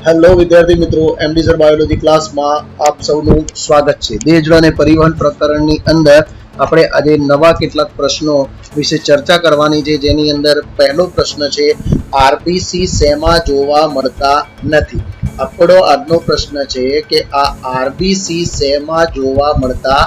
Hello વિદ્યાર્થી મિત્રો, MD sir biology ક્લાસમાં આપ સૌનું સ્વાગત છે। દેશજળ અને પરિવહન પ્રકરણની અંદર આપણે આજે નવા કેટલાક પ્રશ્નો વિશે ચર્ચા કરવાની છે, જેની અંદર પહેલો પ્રશ્ન છે આરબીસી શેમાં જોવા મળતા નથી। આપણો આજનો પ્રશ્ન છે કે આ આરબીસી શેમાં જોવા મળતા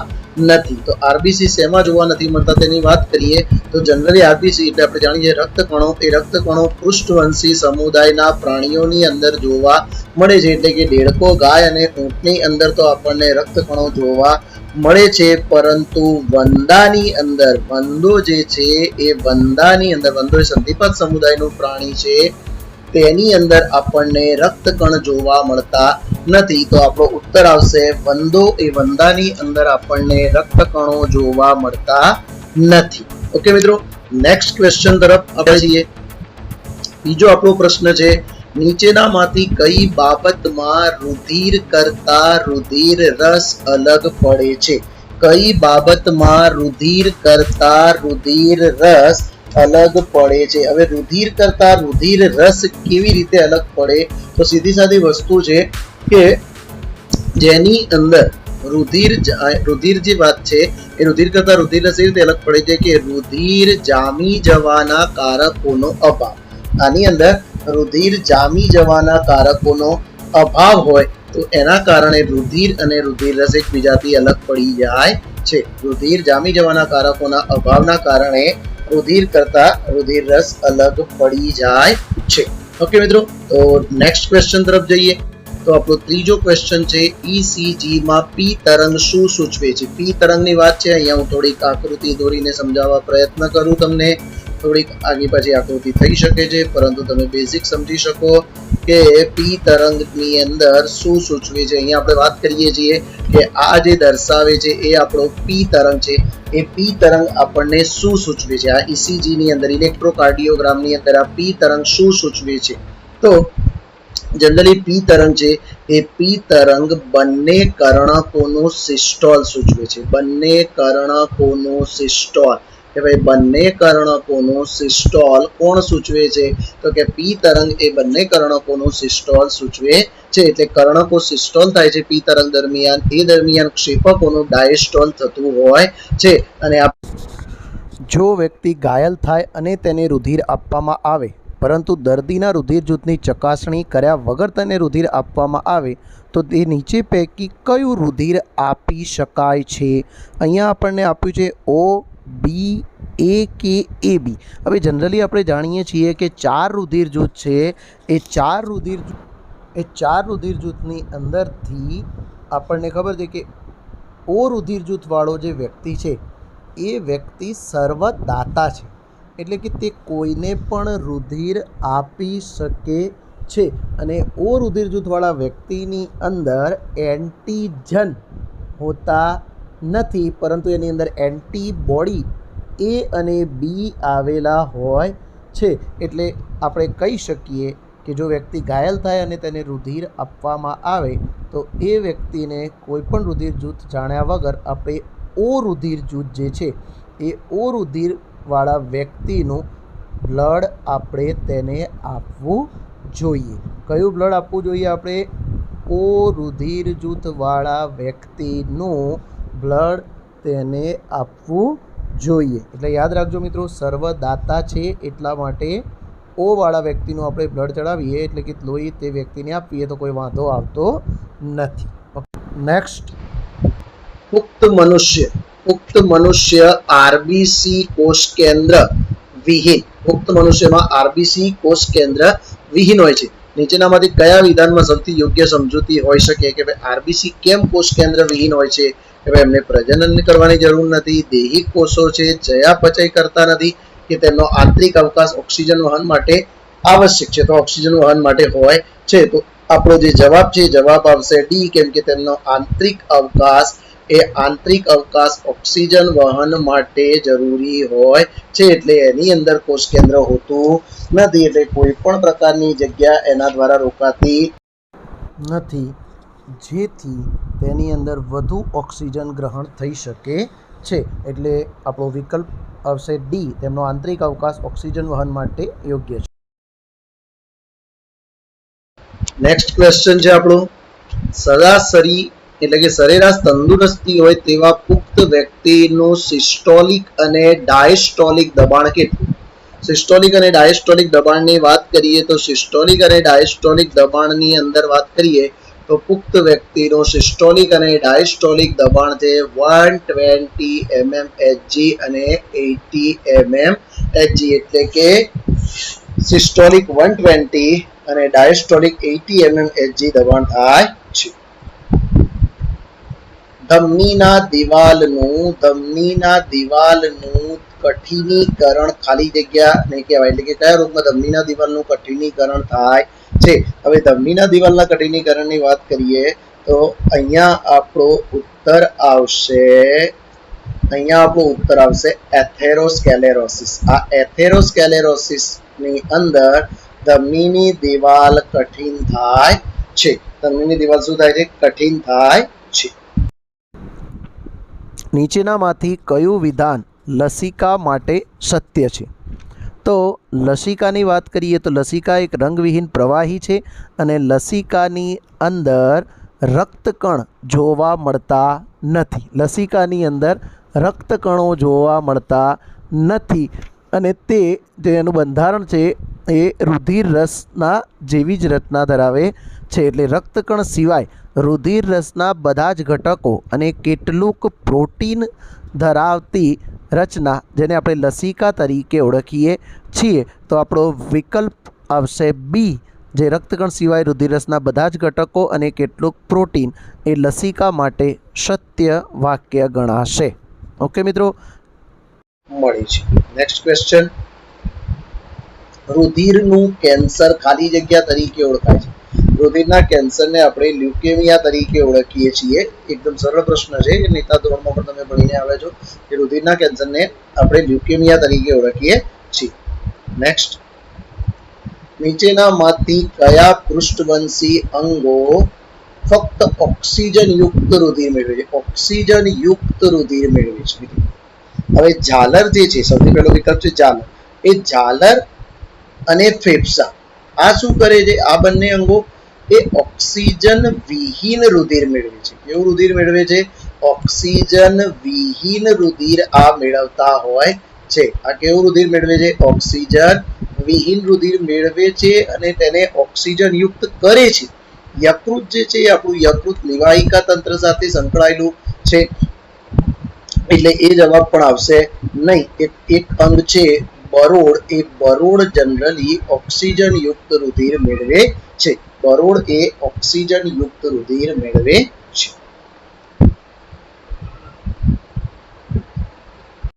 નથી। તો આરબીસી શેમાં જોવા નથી મળતા તેની વાત કરીએ તો જનરલી આરબીસી એટલે આપણે જાણીએ રક્તકણો। એ રક્તકણો પૃષ્ઠવંશી સમુદાયના પ્રાણીઓની અંદર જોવા મળે છે, એટલે કે દેડકો, ગાય અને ઊંટની અંદર તો આપણને રક્તકણો જોવા મળે છે, પરંતુ વંદાની અંદર વંદો જે છે એ વંદાની અંદર વંદો એ સંધિપાત સમુદાયનું પ્રાણી છે, તેની અંદર આપણને રક્તકણ જોવા મળતા નથી। તો આપણો ઉત્તર આવશે વંદો એ વંદાની અંદર આપણને રક્તકણો જોવા મળતા નથી। ઓકે મિત્રો, નેક્સ્ટ ક્વેશ્ચન તરફ આપણે જઈએ। બીજો આપણો પ્રશ્ન છે નીચેનામાંથી કઈ બાબતમાં રુધિર કરતા રુધિર રસ અલગ પડે છે? કઈ બાબતમાં રુધિર કરતા રુધિર રસ અલગ પડે છે? હવે રુધિર કરતા રુધિર રસ કેવી રીતે અલગ પડે? તો સીધી સાદી વસ્તુ છે કે જેની અંદર રુધિર જે વાત છે એ રુધિર કરતા રુધિર રસ એ રીતે અલગ પડે છે કે રુધિર જામી જવાના કારકોનો અભાવ। આની અંદર રુધિર જામી જવાના કારકોનો અભાવ હોય તો એના કારણે રુધિર અને રુધિર રસ એકબીજાથી અલગ પડી જાય છે। રુધિર જામી જવાના કારકોના અભાવના કારણે રુધિર કરતા રુધિર રસ અલગ પડી જાય છે। ઓકે મિત્રો, તો નેક્સ્ટ ક્વેશ્ચન તરફ જઈએ। તો આપણો ત્રીજો ક્વેશ્ચન છે ઈસીજી માં પી તરંગ શું સૂચવે છે? પી તરંગની વાત છે, અહીંયા હું થોડીક આકૃતિ દોરીને સમજાવવા પ્રયત્ન કરું તમને। થોડીક આગી પાછી આકૃતિ થઈ શકે છે, પરંતુ તમે બેઝિક સમજી શકો કે પી તરંગની અંદર શું સૂચવે છે। અહીંયા આપણે વાત કરીએ છીએ કે આ જે દર્શાવે છે એ આપણો પી તરંગ છે। એ પી તરંગ આપણને શું સૂચવે છે? આ ઈસીજી ની અંદર ઇલેક્ટ્રોકાર્ડિયોગ્રામની અંદર આ પી તરંગ શું સૂચવે છે? તો જનરલી પી તરંગ છે એ પી તરંગ બંને કર્ણકોનું સિસ્ટોલ સૂચવે છે। બંને કર્ણકોનું સિસ્ટોલ કે ભાઈ બંને કર્ણકોનું સિસ્ટોલ કોણ સૂચવે છે? તો કે પી તરંગ એ બંને કર્ણકોનું સિસ્ટોલ સૂચવે છે। એટલે કર્ણકો સિસ્ટોલ થાય છે પી તરંગ દરમિયાન, એ દરમિયાન ક્ષેપકોનું ડાયસ્ટોલ થતું હોય છે। અને જો વ્યક્તિ ઘાયલ થાય અને તેને રુધિર આપવામાં આવે, પરંતુ દર્દીના રુધિર જૂથની ચકાસણી કર્યા વગર તેને રુધિર આપવામાં આવે તો તે નીચે પૈકી કયું રુધિર આપી શકાય છે? અહીંયા આપણને આપ્યું છે ઓ, બી, એ કે એ બી। હવે જનરલી આપણે જાણીએ છીએ કે ચાર રુધિર જૂથ છે, એ ચાર રુધિર જૂથની અંદરથી આપણને ખબર છે કે ઓ રુધિર જૂથવાળો જે વ્યક્તિ છે એ વ્યક્તિ સર્વદાતા છે, એટલે કે તે કોઈને પણ રુધિર આપી શકે છે। અને ઓ રુધિર જૂથવાળા વ્યક્તિની અંદર એન્ટીજન હોતા નથી, પરંતુ એની અંદર એન્ટીબોડી એ અને બી આવેલા હોય છે। એટલે આપણે કહી શકીએ કે જો વ્યક્તિ ઘાયલ થાય અને તેને રુધિર આપવામાં આવે તો એ વ્યક્તિને કોઈ પણ રુધિર જૂથ જાણ્યા વગર આપણે ઓ રુધિર જૂથ જે છે એ ઓ રુધિર વાળા વ્યક્તિનું બ્લડ આપણે તેને આપવું જોઈએ। કયું બ્લડ આપવું જોઈએ? આપણે ઓ રુધિર જૂથવાળા વ્યક્તિનું બ્લડ તેને આપવું જોઈએ। એટલે યાદ રાખજો મિત્રો, સર્વદાતા છે એટલા માટે ઓ વાળા વ્યક્તિનું આપણે બ્લડ ચડાવીએ એટલે કે લોહી તે વ્યક્તિને આપીએ તો કોઈ વાંધો આવતો નથી। નેક્સ્ટ, પુખ્ત મનુષ્ય આરબીસી કોષ કેન્દ્ર વિહીન। પુખ્ત મનુષ્યમાં આરબીસી કોષ કેન્દ્ર વિહીન હોય છે। નીચેનામાંથી કયા વિધાનમાં સૌથી યોગ્ય સમજૂતી હોઈ શકે કે ભાઈ આરબીસી કેમ કોષ કેન્દ્ર વિહીન હોય છે? કે ભાઈ એમને પ્રજનન કરવાની જરૂર નથી, દૈહિક કોષો છે, ચયાપચય કરતા નથી, કે તેમનો આંતરિક અવકાશ ઓક્સિજન વહન માટે આવશ્યક છે, તો ઓક્સિજન વહન માટે હોય છે। તો આપણો જે જવાબ છે જવાબ આવશે ડી, કેમ કે તેમનો આંતરિક અવકાશ ઓક્સિજન વહન માટે જરૂરી હોય છે, એટલે એની અંદર કોષ કેન્દ્ર હોતું નથી, એટલે કોઈ પણ પ્રકારની જગ્યા એના દ્વારા રોકાતી નથી, જેથી તેની અંદર વધુ ઓક્સિજન ગ્રહણ થઈ શકે છે। એટલે આપણો વિકલ્પ આવશે ડી, તેમનો આંતરિક અવકાશ ઓક્સિજન વહન માટે યોગ્ય છે। નેક્સ્ટ ક્વેશ્ચન છે આપણો, સરાસરી એટલે કે સરેરાશ તંદુરસ્તી હોય તેવા પુખ્ત વ્યક્તિનું સિસ્ટોલિક અને ડાયસ્ટોલિક દબાણ કેટલું? સિસ્ટોલિક અને ડાયસ્ટોલિક દબાણની વાત કરીએ તો સિસ્ટોલિક અને ડાયસ્ટોલિક દબાણની અંદર વાત કરીએ તો પુખ્ત વ્યક્તિનું સિસ્ટોલિક અને ડાયસ્ટોલિક દબાણ છે 120 mmHg અને 80 mmHg, એટલે કે સિસ્ટોલિક 120 અને ડાયસ્ટોલિક 80 mmHg દબાણ થાય છે. ધમનીના દિવાલનું કઠિનીકરણ ખાલી જગ્યા ને કહેવાય, એટલે કે કયા રોગમાં ધમનીના દિવાલનું કઠિનીકરણ થાય છે? હવે ધમનીના દિવાલના કઠિનીકરણની વાત કરીએ તો અહીંયા આપણો ઉત્તર આવશે એથેરોસ્કેલેરોસિસ. આ એથેરોસ્કેલેરોસિસ ની અંદર ધમનીની દિવાલ કઠિન થાય છે. ધમનીની દિવાલ શું થાય છે? કઠિન થાય છે. નીચેનામાંથી કયું વિધાન લસિકા માટે સત્ય છે? તો લસિકાની વાત કરીએ તો લસિકા એક રંગવિહીન પ્રવાહી છે અને લસિકાની અંદર રક્તકણ જોવા મળતા નથી. લસિકાની અંદર રક્તકણો જોવા મળતા નથી અને તે જે એનું બંધારણ છે એ રુધિર રસના જેવી જ રચના ધરાવે છે. એટલે રક્તકણ સિવાય રુધિર રસના બધા જ ઘટકો અને કેટલુંક પ્રોટીન ધરાવતી રચના જેને આપણે લસિકા તરીકે ઓળખીએ છીએ. તો આપણો વિકલ્પ આવશે બી, જે રક્તકણ સિવાય રુધિર રસના બધા જ ઘટકો અને કેટલુંક પ્રોટીન એ લસિકા માટે સત્ય વાક્ય ગણાશે. ઓકે મિત્રો, મળી છે. નેક્સ્ટ ક્વેશ્ચન, રુધિરનું કેન્સર ખાલી જગ્યા તરીકે ઓળખાય છે. રુધિરના કેન્સરને આપણે લ્યુકેમિયા તરીકે ઓળખીએ છીએ. એકદમ સરળ પ્રશ્ન છે, નેતા ધોરણમાં પણ તમે ભણીને આવ્યા છો કે રુધિરના કેન્સરને આપણે લ્યુકેમિયા તરીકે ઓળખીએ છીએ. નેક્સ્ટ, નીચેનામાંથી કયા પૃષ્ઠવંશી અંગો ફક્ત ઓક્સિજન યુક્ત રુધિર મેળવે છે? ઓક્સિજન યુક્ત રુધિર મેળવે છે. હવે ઝાલર જે છે, સૌથી પહેલો વિકલ્પ છે ઝાલર. એ ઝાલર અને ફેફસા આ શું કરે છે? આ બંને અંગો એ ઓક્સિજન વિહીન રુધિર મેળવે છે. કેવું રુધિર મેળવે છે? ઓક્સિજન વિહીન રુધિર આ મેળવતા હોય છે. આ કેવું રુધિર મેળવે છે? ઓક્સિજન વિહીન રુધિર મેળવે છે અને તેને ઓક્સિજન યુક્ત કરે છે. યકૃત જે છે આપણું યકૃત નિવાહિકા તંત્ર સાથે સંકળાયેલું છે, એટલે એ જવાબ પણ આવશે નહીં. એક અંગ છે બરોળ, એ બરોળ જનરલી ઓક્સિજન યુક્ત રુધિર મેળવે છે. બરોળ એ ઓક્સિજન યુક્ત રુધિર મેળવે છે.